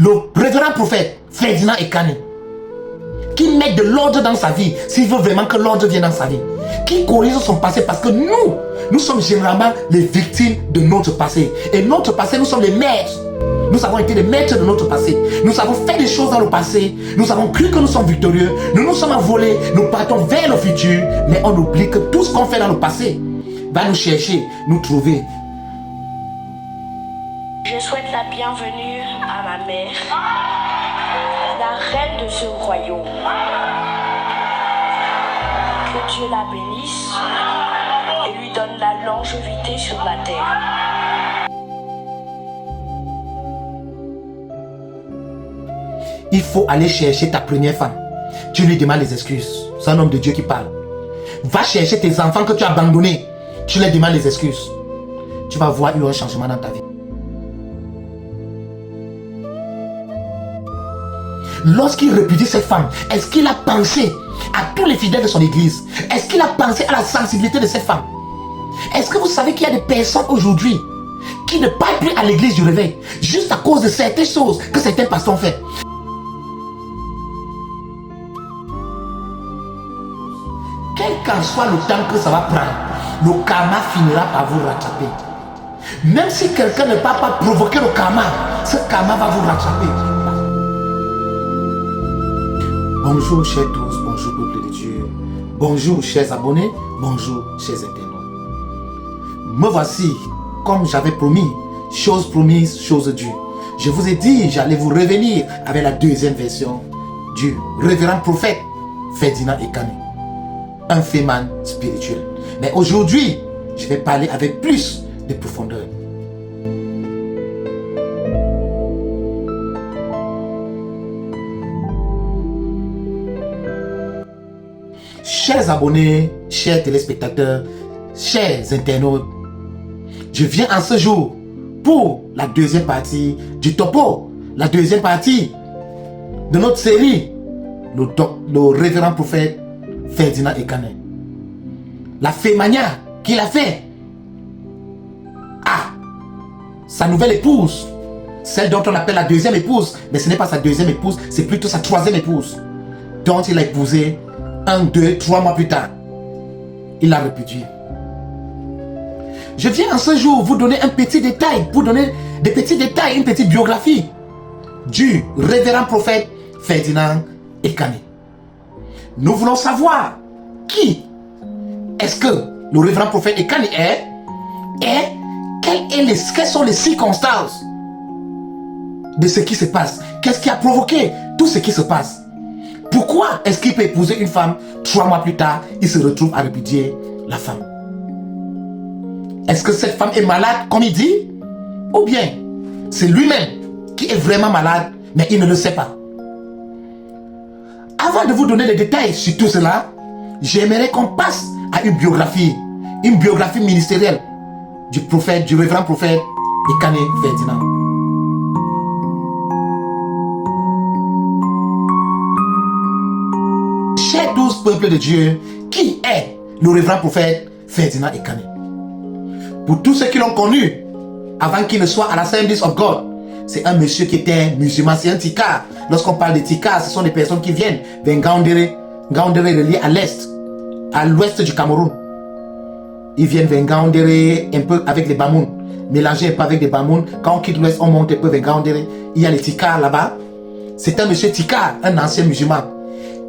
Le révérend prophète Ferdinand Ekane, qui met de l'ordre dans sa vie, s'il veut vraiment que l'ordre vienne dans sa vie, qui corrige son passé, parce que nous sommes généralement les victimes de notre passé. Et notre passé, nous sommes les maîtres. Nous avons été les maîtres de notre passé. Nous avons fait des choses dans le passé. Nous avons cru que nous sommes victorieux. Nous nous sommes envolés. Nous partons vers le futur. Mais on oublie que tout ce qu'on fait dans le passé va nous chercher, nous trouver. Je souhaite la bienvenue à ma mère, la reine de ce royaume. Que Dieu la bénisse et lui donne la longévité sur la terre. Il faut aller chercher ta première femme. Tu lui demandes les excuses. C'est un homme de Dieu qui parle. Va chercher tes enfants que tu as abandonnés. Tu leur demandes les excuses. Tu vas voir, il y aura un changement dans ta vie. Lorsqu'il répudie cette femme, est-ce qu'il a pensé à tous les fidèles de son église? Est-ce qu'il a pensé à la sensibilité de cette femme? Est-ce que vous savez qu'il y a des personnes aujourd'hui qui ne parlent plus à l'église du réveil juste à cause de certaines choses que certains pasteurs ont fait? Quel qu'en soit le temps que ça va prendre, le karma finira par vous rattraper. Même si quelqu'un ne va pas provoquer le karma, ce karma va vous rattraper. Bonjour chers tous, bonjour peuple de Dieu, bonjour chers abonnés, bonjour chers internautes. Me voici, comme j'avais promis, chose promise, chose due. Je vous ai dit, j'allais vous revenir avec la deuxième version du révérend prophète Ferdinand Ekane, un féman spirituel. Mais aujourd'hui, je vais parler avec plus de profondeur. Chers abonnés, chers téléspectateurs, chers internautes, je viens en ce jour pour la deuxième partie du topo, la deuxième partie de notre série, le révérend prophète Ferdinand Ekane. La fémania qu'il a fait à sa nouvelle épouse, celle dont on appelle la deuxième épouse, mais ce n'est pas sa deuxième épouse, c'est plutôt sa troisième épouse, dont il a épousé 1, 2, 3 mois plus tard. Il l'a répudié. Je viens en ce jour vous donner un petit détail, vous donner des petits détails, une petite biographie du révérend prophète Ferdinand Ekane. Nous voulons savoir qui est-ce que le révérend prophète Ekane est et quelles sont les circonstances de ce qui se passe. Qu'est-ce qui a provoqué tout ce qui se passe? Pourquoi est-ce qu'il peut épouser une femme 3 mois plus tard, il se retrouve à répudier la femme? Est-ce que cette femme est malade comme il dit? Ou bien c'est lui-même qui est vraiment malade, mais il ne le sait pas? Avant de vous donner les détails sur tout cela, j'aimerais qu'on passe à une biographie ministérielle du prophète, du révérend prophète Ekane Ferdinand. Chers 12 peuples de Dieu, qui est le révérend prophète Ferdinand Ekane? Pour tous ceux qui l'ont connu, avant qu'il ne soit à l'Assemblies of God, c'est un monsieur qui était musulman, c'est un tikar. Lorsqu'on parle de tikar, ce sont des personnes qui viennent vers Ngaoundéré. Ngaoundéré est relié à l'est, à l'ouest du Cameroun. Ils viennent vers Ngaoundéré un peu avec les Bamoun, mélangés un peu avec les Bamoun. Quand on quitte l'ouest, on monte un peu vers Ngaoundéré. Il y a les tikars là-bas. C'est un monsieur tikar, un ancien musulman,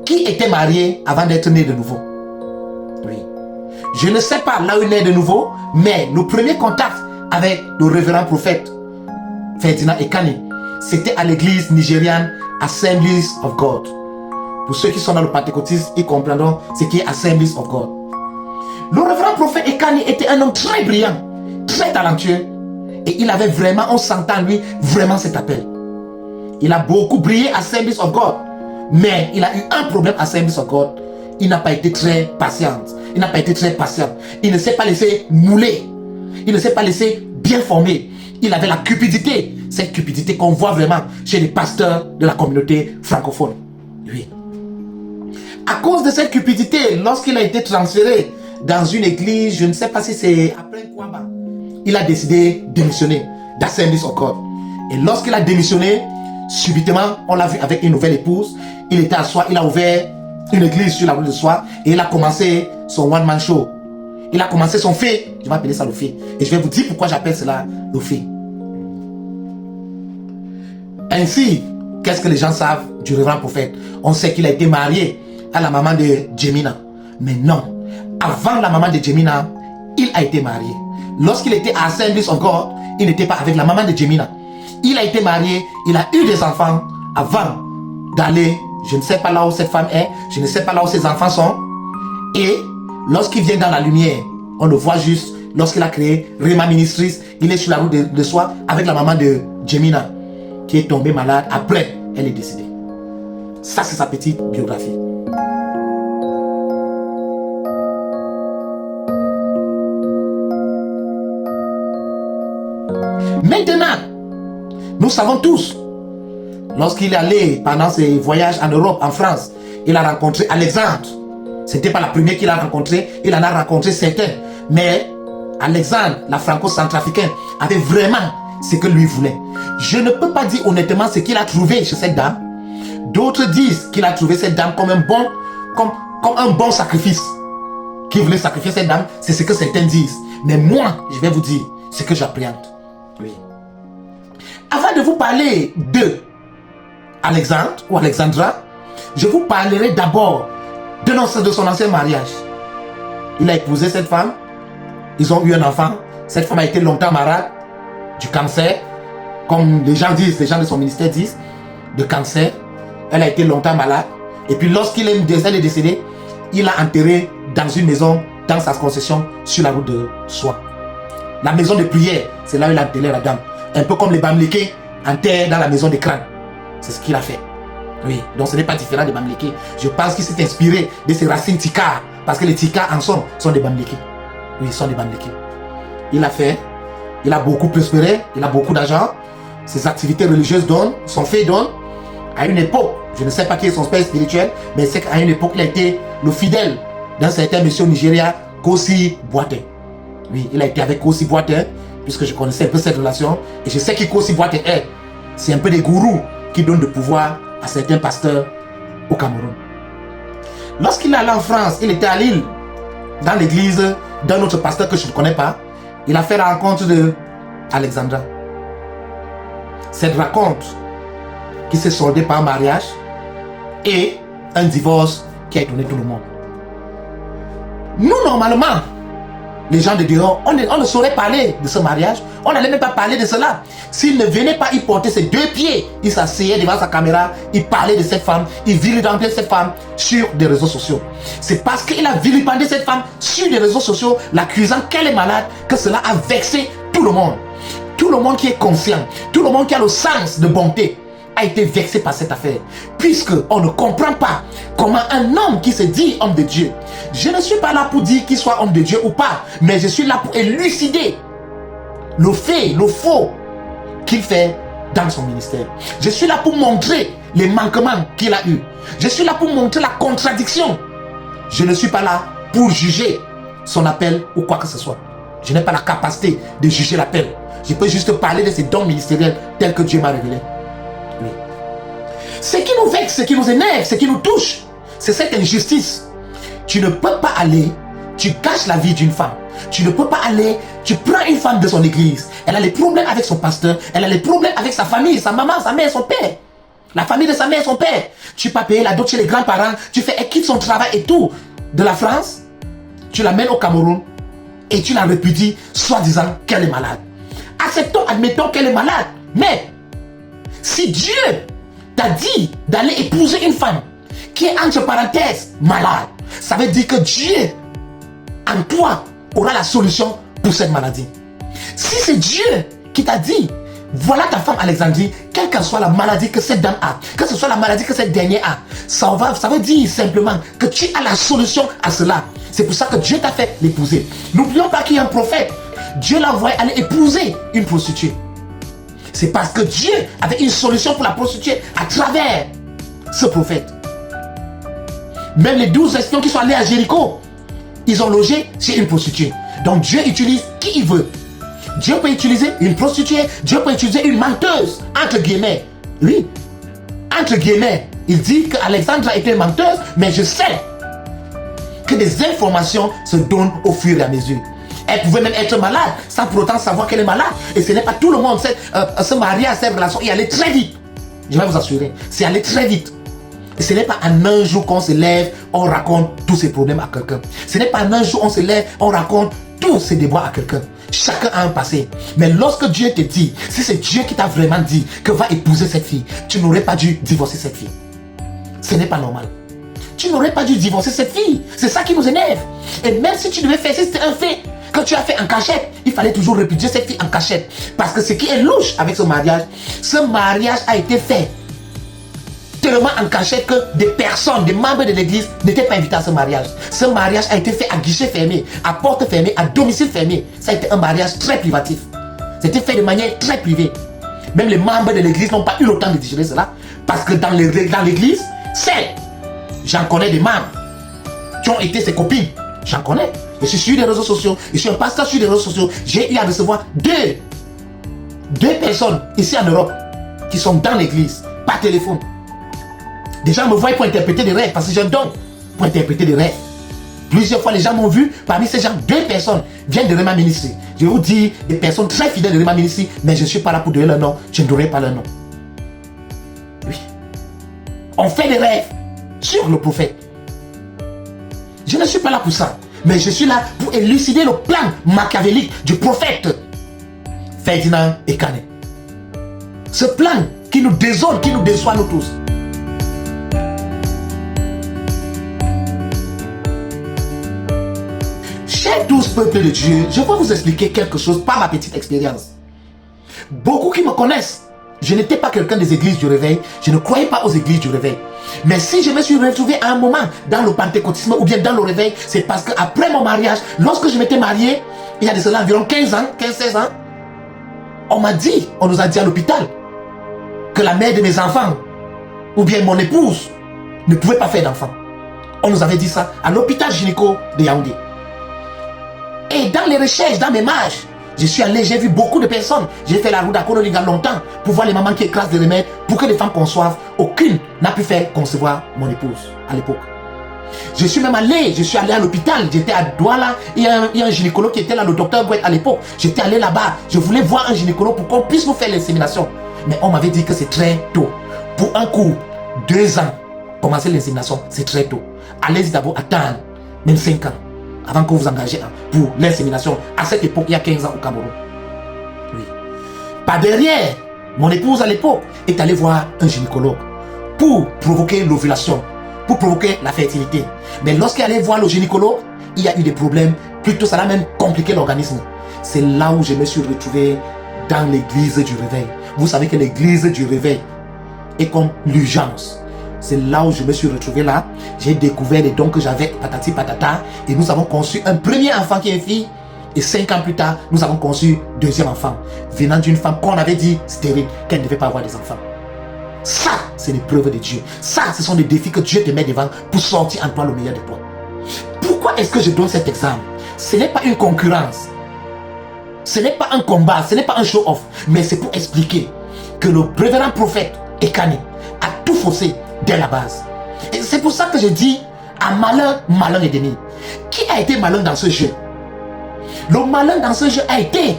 qui était marié avant d'être né de nouveau. Oui. Je ne sais pas là où il est de nouveau, mais le premier contact avec le révérend prophète Ferdinand Ekane, c'était à l'église nigériane Assemblies of God. Pour ceux qui sont dans le pentecôtisme, ils comprendront ce qui est Assemblies of God. Le révérend prophète Ekane était un homme très brillant, très talentueux, et il avait vraiment, on sentait en lui vraiment cet appel. Il a beaucoup brillé à Assemblies of God. Mais il a eu un problème à Assemblies of God. Il n'a pas été très patient. Il n'a pas été très patient. Il ne s'est pas laissé mouler. Il ne s'est pas laissé bien former. Il avait la cupidité. Cette cupidité qu'on voit vraiment chez les pasteurs de la communauté francophone. Oui. À cause de cette cupidité, lorsqu'il a été transféré dans une église, je ne sais pas si c'est après Kwaba, il a décidé de démissionner d'Assemblies of God. Et lorsqu'il a démissionné, subitement, on l'a vu avec une nouvelle épouse. Il était à Soie, il a ouvert une église sur la rue de Soie et il a commencé son one-man show. Il a commencé son fait. Je vais appeler ça le fait. Et je vais vous dire pourquoi j'appelle cela le fait. Ainsi, qu'est-ce que les gens savent du révérend prophète? On sait qu'il a été marié à la maman de Jemina. Mais non, avant la maman de Jemina, il a été marié. Lorsqu'il était à Assemblies of God, il n'était pas avec la maman de Jemina. Il a été marié, il a eu des enfants avant d'aller, je ne sais pas là où cette femme est, je ne sais pas là où ses enfants sont. Et lorsqu'il vient dans la lumière, on le voit juste, lorsqu'il a créé Rema Ministries, il est sur la route de Soie avec la maman de Jemina, qui est tombée malade. Après, elle est décédée. Ça, c'est sa petite biographie. Maintenant, nous savons tous, lorsqu'il est allé pendant ses voyages en Europe, en France, il a rencontré Alexandre. Ce n'était pas la première qu'il a rencontré, il en a rencontré certains. Mais Alexandre, la franco-centrafricaine, avait vraiment ce que lui voulait. Je ne peux pas dire honnêtement ce qu'il a trouvé chez cette dame. D'autres disent qu'il a trouvé cette dame comme un bon sacrifice. Qu'il voulait sacrifier cette dame, c'est ce que certains disent. Mais moi, je vais vous dire ce que j'appréhende. Oui. Avant de vous parler de Alexandre ou Alexandra, je vous parlerai d'abord de son ancien mariage. Il a épousé cette femme. Ils ont eu un enfant. Cette femme a été longtemps malade du cancer. Comme les gens disent, les gens de son ministère disent, de cancer. Elle a été longtemps malade. Et puis lorsqu'il est décédé, il l'a enterré dans une maison, dans sa concession, sur la route de Soie. La maison de prière, c'est là où il a enterré la dame. Un peu comme les Bamlékés enterrent dans la maison des crânes. C'est ce qu'il a fait. Oui, donc ce n'est pas différent des Bamlékés. Je pense qu'il s'est inspiré de ces racines Tikar. Parce que les Tikar en sont des Bamlékés. Oui, ils sont des Bamlékés. Il a fait, il a beaucoup prospéré, il a beaucoup d'argent. Ses activités religieuses donnent, son fait donne. À une époque, je ne sais pas qui est son père spirituel, mais c'est qu'à une époque, il a été le fidèle d'un certain monsieur au Nigeria, Kosi Boateng. Oui, il a été avec Kosi Boateng, puisque je connaissais un peu cette relation. Et je sais qui Kosi Boateng est. C'est un peu des gourous qui donnent de pouvoir à certains pasteurs au Cameroun. Lorsqu'il est allé en France, il était à Lille, dans l'église d'un autre pasteur que je ne connais pas. Il a fait la rencontre de Alexandra. Cette rencontre qui s'est soldée par un mariage et un divorce qui a étonné tout le monde. Nous, normalement, les gens de dehors, on ne saurait parler de ce mariage. On n'allait même pas parler de cela. S'il ne venait pas y porter ses deux pieds, il s'asseyait devant sa caméra, il parlait de cette femme, il vilipendait cette femme sur des réseaux sociaux. C'est parce qu'il a vilipendé cette femme sur des réseaux sociaux, l'accusant qu'elle est malade, que cela a vexé tout le monde. Tout le monde qui est conscient, tout le monde qui a le sens de bonté a été vexé par cette affaire. Puisque on ne comprend pas comment un homme qui se dit homme de Dieu, je ne suis pas là pour dire qu'il soit homme de Dieu ou pas, mais je suis là pour élucider le fait, le faux qu'il fait dans son ministère. Je suis là pour montrer les manquements qu'il a eu. Je suis là pour montrer la contradiction. Je ne suis pas là pour juger son appel ou quoi que ce soit. Je n'ai pas la capacité de juger l'appel. Je peux juste parler de ses dons ministériels tels que Dieu m'a révélé. Oui. Ce qui nous vexe, ce qui nous énerve, ce qui nous touche, c'est cette injustice. Tu ne peux pas aller, tu caches la vie d'une femme. Tu ne peux pas aller, tu prends une femme de son église. Elle a des problèmes avec son pasteur, elle a des problèmes avec sa famille, sa maman, sa mère, son père. La famille de sa mère, son père. Tu peux pas payer la dot chez les grands-parents, tu fais, elle quitte son travail et tout. De la France, tu l'amènes au Cameroun et tu la répudies, soi-disant qu'elle est malade. Acceptons, admettons qu'elle est malade. Mais, si Dieu t'a dit d'aller épouser une femme qui est entre parenthèses malade, ça veut dire que Dieu, en toi, aura la solution pour cette maladie. Si c'est Dieu qui t'a dit Voilà ta femme Alexandrie, quelle que soit la maladie que cette dame a, que ce soit la maladie que cette dernière a, ça veut dire simplement que tu as la solution à cela. C'est pour ça que Dieu t'a fait l'épouser. N'oublions pas qu'il y a un prophète. Dieu l'a envoyé aller épouser une prostituée. C'est parce que Dieu avait une solution pour la prostituée à travers ce prophète. Même les 12 espions qui sont allés à Jéricho, ils ont logé chez une prostituée. Donc Dieu utilise qui il veut. Dieu peut utiliser une prostituée, Dieu peut utiliser une menteuse, entre guillemets. Oui, entre guillemets. Il dit qu'Alexandra était menteuse, mais je sais que des informations se donnent au fur et à mesure. Elle pouvait même être malade, sans pour autant savoir qu'elle est malade. Et ce n'est pas tout le monde. Se marier à cette relation et aller très vite. Je vais vous assurer, c'est aller très vite. Et ce n'est pas en un jour qu'on se lève, on raconte tous ses problèmes à quelqu'un. Ce n'est pas en un jour on se lève, on raconte tous ses déboires à quelqu'un. Chacun a un passé. Mais lorsque Dieu te dit, si c'est Dieu qui t'a vraiment dit que va épouser cette fille, tu n'aurais pas dû divorcer cette fille. Ce n'est pas normal. Tu n'aurais pas dû divorcer cette fille. C'est ça qui nous énerve. Et même si tu devais faire, si c'était un fait que tu as fait en cachette, il fallait toujours répudier cette fille en cachette. Parce que ce qui est louche avec ce mariage a été fait tellement en cachette que des personnes, des membres de l'église n'étaient pas invités à ce mariage. Ce mariage a été fait à guichet fermé, à porte fermée, à domicile fermé. Ça a été un mariage très privatif. C'était fait de manière très privée. Même les membres de l'église n'ont pas eu le temps de digérer cela. Parce que dans l'église, j'en connais des membres qui ont été ses copines. J'en connais. Je suis sur les réseaux sociaux. Je suis un pasteur sur les réseaux sociaux. J'ai eu à recevoir deux personnes ici en Europe qui sont dans l'église, par téléphone. Des gens me voient pour interpréter des rêves, parce que j'ai un don pour interpréter des rêves. Plusieurs fois, les gens m'ont vu. Parmi ces gens, 2 personnes viennent de Rema Ministry. Je vous dis, des personnes très fidèles de Rema Ministry, mais je ne suis pas là pour donner leur nom. Je ne donnerai pas leur nom. Oui. On fait des rêves sur le prophète. Je ne suis pas là pour ça. Mais je suis là pour élucider le plan machiavélique du prophète Ferdinand Ekane. Ce plan qui nous désole, qui nous déçoit nous tous. Chers 12 peuples de Dieu, je vais vous expliquer quelque chose par ma petite expérience. Beaucoup qui me connaissent, je n'étais pas quelqu'un des églises du réveil, je ne croyais pas aux églises du réveil. Mais si je me suis retrouvé à un moment dans le pentecôtisme ou bien dans le réveil, c'est parce qu'après mon mariage, lorsque je m'étais marié, il y a de cela environ 15 ans, 15-16 ans, on nous a dit à l'hôpital que la mère de mes enfants ou bien mon épouse ne pouvait pas faire d'enfant. On nous avait dit ça à l'hôpital gynéco de Yaoundé. Et dans les recherches, dans mes marches, je suis allé, j'ai vu beaucoup de personnes. J'ai fait la route d'Akonolinga longtemps pour voir les mamans qui écrasent des remèdes pour que les femmes conçoivent. Aucune n'a pu faire concevoir mon épouse à l'époque. Je suis allé à l'hôpital. J'étais à Douala. Il y a un gynécologue qui était là, le docteur Gouet à l'époque. J'étais allé là-bas. Je voulais voir un gynécologue pour qu'on puisse nous faire l'insémination. Mais on m'avait dit que c'est très tôt. Pour un cours, 2 ans, commencer l'insémination, c'est très tôt. Allez-y d'abord attendre, même 5 ans. Avant que vous engagez pour l'insémination. À cette époque, il y a 15 ans au Cameroun. Oui. Par derrière, mon épouse à l'époque est allée voir un gynécologue pour provoquer l'ovulation, pour provoquer la fertilité. Mais lorsqu'elle allait voir le gynécologue, il y a eu des problèmes. Plutôt, ça a même compliqué l'organisme. C'est là où je me suis retrouvé dans l'église du réveil. Vous savez que l'église du réveil est comme l'urgence. C'est là où je me suis retrouvé là. J'ai découvert les dons que j'avais, patati patata. Et nous avons conçu un premier enfant qui est une fille. Et 5 ans plus tard, nous avons conçu 2e enfant. Venant d'une femme qu'on avait dit stérile, qu'elle ne devait pas avoir des enfants. Ça, c'est l'épreuve de Dieu. Ça, ce sont des défis que Dieu te met devant pour sortir en toi le meilleur de toi. Pourquoi est-ce que je donne cet exemple? Ce n'est pas une concurrence. Ce n'est pas un combat. Ce n'est pas un show-off. Mais c'est pour expliquer que le révérend prophète Ekane a tout faussé dès la base. Et c'est pour ça que je dis à malin, malin et demi. Qui a été malin dans ce jeu? Le malin dans ce jeu a été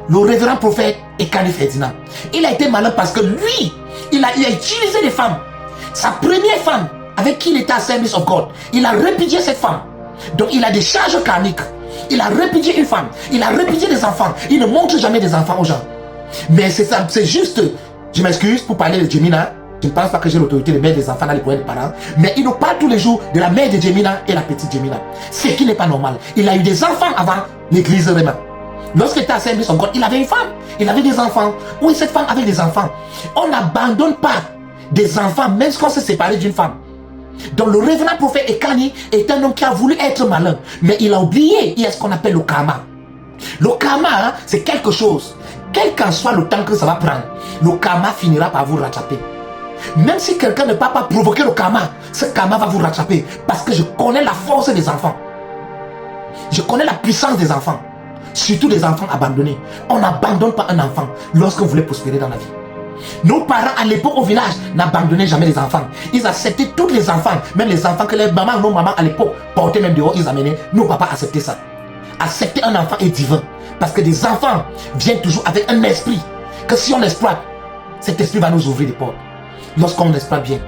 le révérend prophète Ekane Ferdinand. Il a été malin parce que lui, il a utilisé les femmes. Sa première femme avec qui il était à Service of God, il a répudié cette femme. Donc il a des charges karmiques. Il a répudié une femme. Il a répudié des enfants. Il ne montre jamais des enfants aux gens. Mais c'est juste, je m'excuse pour parler de Jemina. Je ne pense pas que j'ai l'autorité de mettre des enfants dans les poings des parents. Mais il nous parle tous les jours de la mère de Jemina et la petite Jemina. Ce qui n'est pas normal. Il a eu des enfants avant l'église Rema. Lorsqu'il était à Saint-Brice encore, il avait une femme. Il avait des enfants. Oui, cette femme avait des enfants. On n'abandonne pas des enfants, même quand on s'est séparé d'une femme. Donc le révérend prophète Ekani est un homme qui a voulu être malin, mais il a oublié, il y a ce qu'on appelle le karma. Le karma, hein, c'est quelque chose. Quel qu'en soit le temps que ça va prendre, le karma finira par vous rattraper. Même si quelqu'un ne peut pas provoquer le karma, ce karma va vous rattraper. Parce que je connais la force des enfants. Je connais la puissance des enfants. Surtout des enfants abandonnés. On n'abandonne pas un enfant lorsque vous voulez prospérer dans la vie. Nos parents à l'époque au village n'abandonnaient jamais les enfants. Ils acceptaient tous les enfants. Même les enfants que les mamans, nos mamans à l'époque portaient même dehors, ils amenaient. Nos papas acceptaient ça. Accepter un enfant est divin. Parce que des enfants viennent toujours avec un esprit. Que si on exploite, cet esprit va nous ouvrir des portes. Lorsqu'on exploite bien.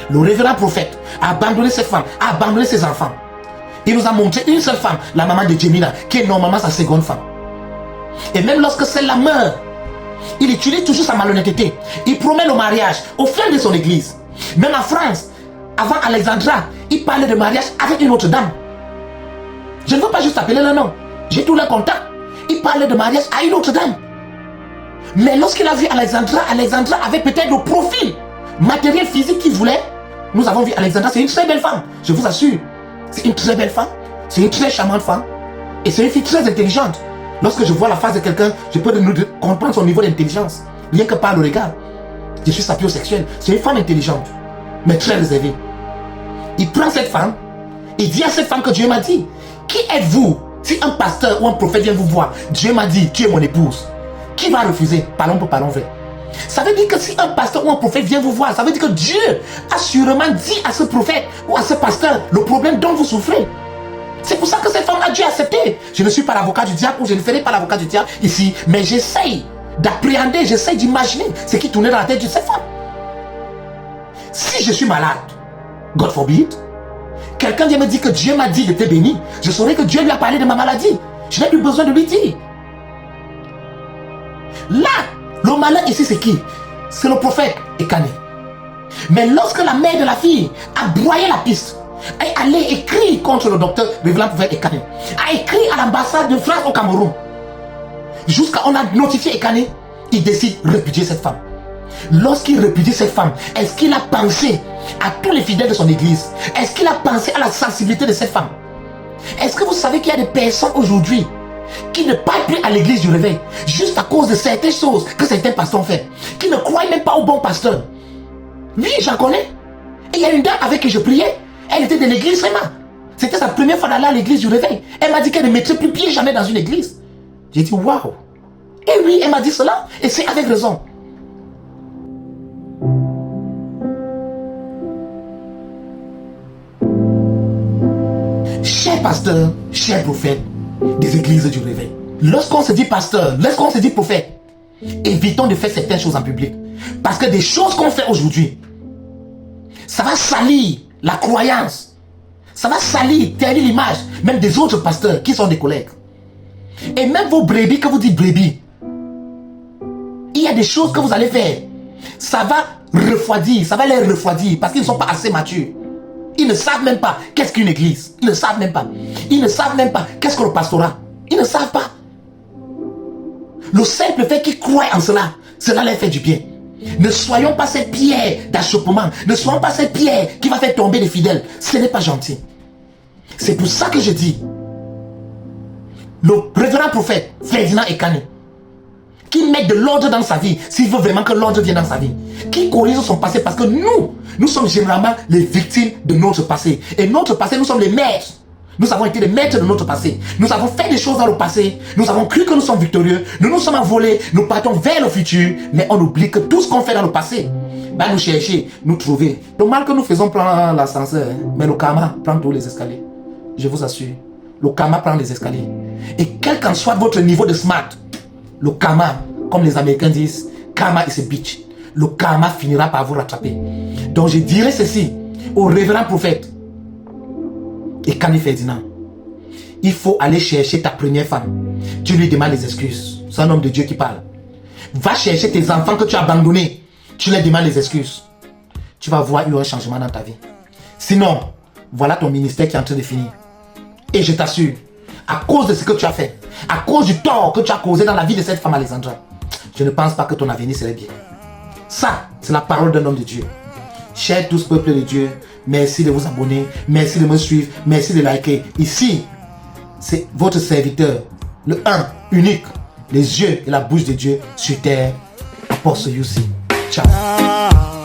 Le révérend prophète a abandonné cette femme, a abandonné ses enfants. Il nous a montré une seule femme, la maman de Jemina, qui est normalement sa seconde femme. Et même lorsque celle-là meurt, il utilise toujours sa malhonnêteté. Il promet le mariage au flanc de son église. Même en France, avant Alexandra, il parlait de mariage avec une autre dame. Je ne veux pas juste appeler le nom. J'ai tous les contacts. Il parlait de mariage à une autre dame. Mais lorsqu'il a vu Alexandra, Alexandra avait peut-être le profil matériel physique qu'il voulait. Nous avons vu Alexandra, c'est une très belle femme. Je vous assure. C'est une très belle femme. C'est une très charmante femme. Et c'est une fille très intelligente. Lorsque je vois la face de quelqu'un, je peux comprendre son niveau d'intelligence. Rien que par le regard. Je suis sapiosexuel. C'est une femme intelligente. Mais très réservée. Il prend cette femme. Il dit à cette femme que Dieu m'a dit. Qui êtes-vous? Si un pasteur ou un prophète vient vous voir, Dieu m'a dit, tu es mon épouse. Qui va refuser? Parlons pour parlons vrai. Ça veut dire que si un pasteur ou un prophète vient vous voir, ça veut dire que Dieu a sûrement dit à ce prophète ou à ce pasteur le problème dont vous souffrez. C'est pour ça que cette femme a dû accepter. Je ne suis pas l'avocat du diable ou je ne ferai pas l'avocat du diable ici, mais j'essaye d'appréhender, j'essaye d'imaginer ce qui tournait dans la tête de cette femme. Si je suis malade, God forbid, quelqu'un vient me dire que Dieu m'a dit de te bénir, je saurais que Dieu lui a parlé de ma maladie. Je n'ai plus besoin de lui dire. Là, le malin ici c'est qui? C'est le prophète Ekani. Mais lorsque la mère de la fille a broyé la piste, est allée écrire contre le docteur révélant prophète Ekani, a écrit à l'ambassade de France au Cameroun, jusqu'à on a notifié Ekani, il décide de répudier cette femme. Lorsqu'il répudie cette femme, est-ce qu'il a pensé à tous les fidèles de son église? Est-ce qu'il a pensé à la sensibilité de cette femme? Est-ce que vous savez qu'il y a des personnes aujourd'hui qui ne parlent plus à l'église du réveil juste à cause de certaines choses que certains pasteurs ont fait, qui ne croient même pas au bon pasteur? Oui, j'en connais. Et il y a une dame avec qui je priais, elle était de l'église Réma. C'était sa première fois d'aller à l'église du réveil. Elle m'a dit qu'elle ne mettrait plus pied jamais dans une église. J'ai dit waouh. Et oui, elle m'a dit cela, et c'est avec raison. Chers pasteurs, chers prophètes des églises du réveil, lorsqu'on se dit pasteur, lorsqu'on se dit prophète, évitons de faire certaines choses en public. Parce que des choses qu'on fait aujourd'hui, ça va salir la croyance. Ça va salir, ternir l'image, même des autres pasteurs qui sont des collègues. Et même vos brebis, que vous dites brebis, il y a des choses que vous allez faire. Ça va refroidir, ça va les refroidir parce qu'ils ne sont pas assez matures. Ils ne savent même pas qu'est-ce qu'une église. Ils ne savent même pas. Ils ne savent même pas qu'est-ce que le pastorat. Ils ne savent pas. Le simple fait qu'ils croient en cela, cela leur fait du bien. Ne soyons pas cette pierre d'achoppement. Ne soyons pas cette pierre qui va faire tomber les fidèles. Ce n'est pas gentil. C'est pour ça que je dis, le révérend prophète Ferdinand Ekani, qui met de l'ordre dans sa vie, s'il veut vraiment que l'ordre vienne dans sa vie, qui corrige son passé, parce que nous sommes généralement les victimes de notre passé. Et notre passé, nous sommes les maîtres. Nous avons été les maîtres de notre passé. Nous avons fait des choses dans le passé. Nous avons cru que nous sommes victorieux. Nous nous sommes envolés. Nous partons vers le futur. Mais on oublie que tout ce qu'on fait dans le passé va nous chercher, nous trouver. Le mal que nous faisons prend l'ascenseur, mais le karma prend tous les escaliers. Je vous assure. Le karma prend les escaliers. Et quel qu'en soit votre niveau de smart, le karma, comme les Américains disent, karma is a bitch. Le karma finira par vous rattraper. Donc je dirais ceci au révérend prophète Ekani Ferdinand. Il faut aller chercher ta première femme. Tu lui demandes les excuses. C'est un homme de Dieu qui parle. Va chercher tes enfants que tu as abandonnés. Tu leur demandes les excuses. Tu vas voir, il y aura un changement dans ta vie. Sinon, voilà ton ministère qui est en train de finir. Et je t'assure, à cause de ce que tu as fait, à cause du tort que tu as causé dans la vie de cette femme Alexandra, je ne pense pas que ton avenir serait bien. Ça, c'est la parole d'un homme de Dieu. Chers tous peuple de Dieu, merci de vous abonner, merci de me suivre, merci de liker. Ici, c'est votre serviteur, le un, unique, les yeux et la bouche de Dieu sur terre, Apostle Youssi. Ciao.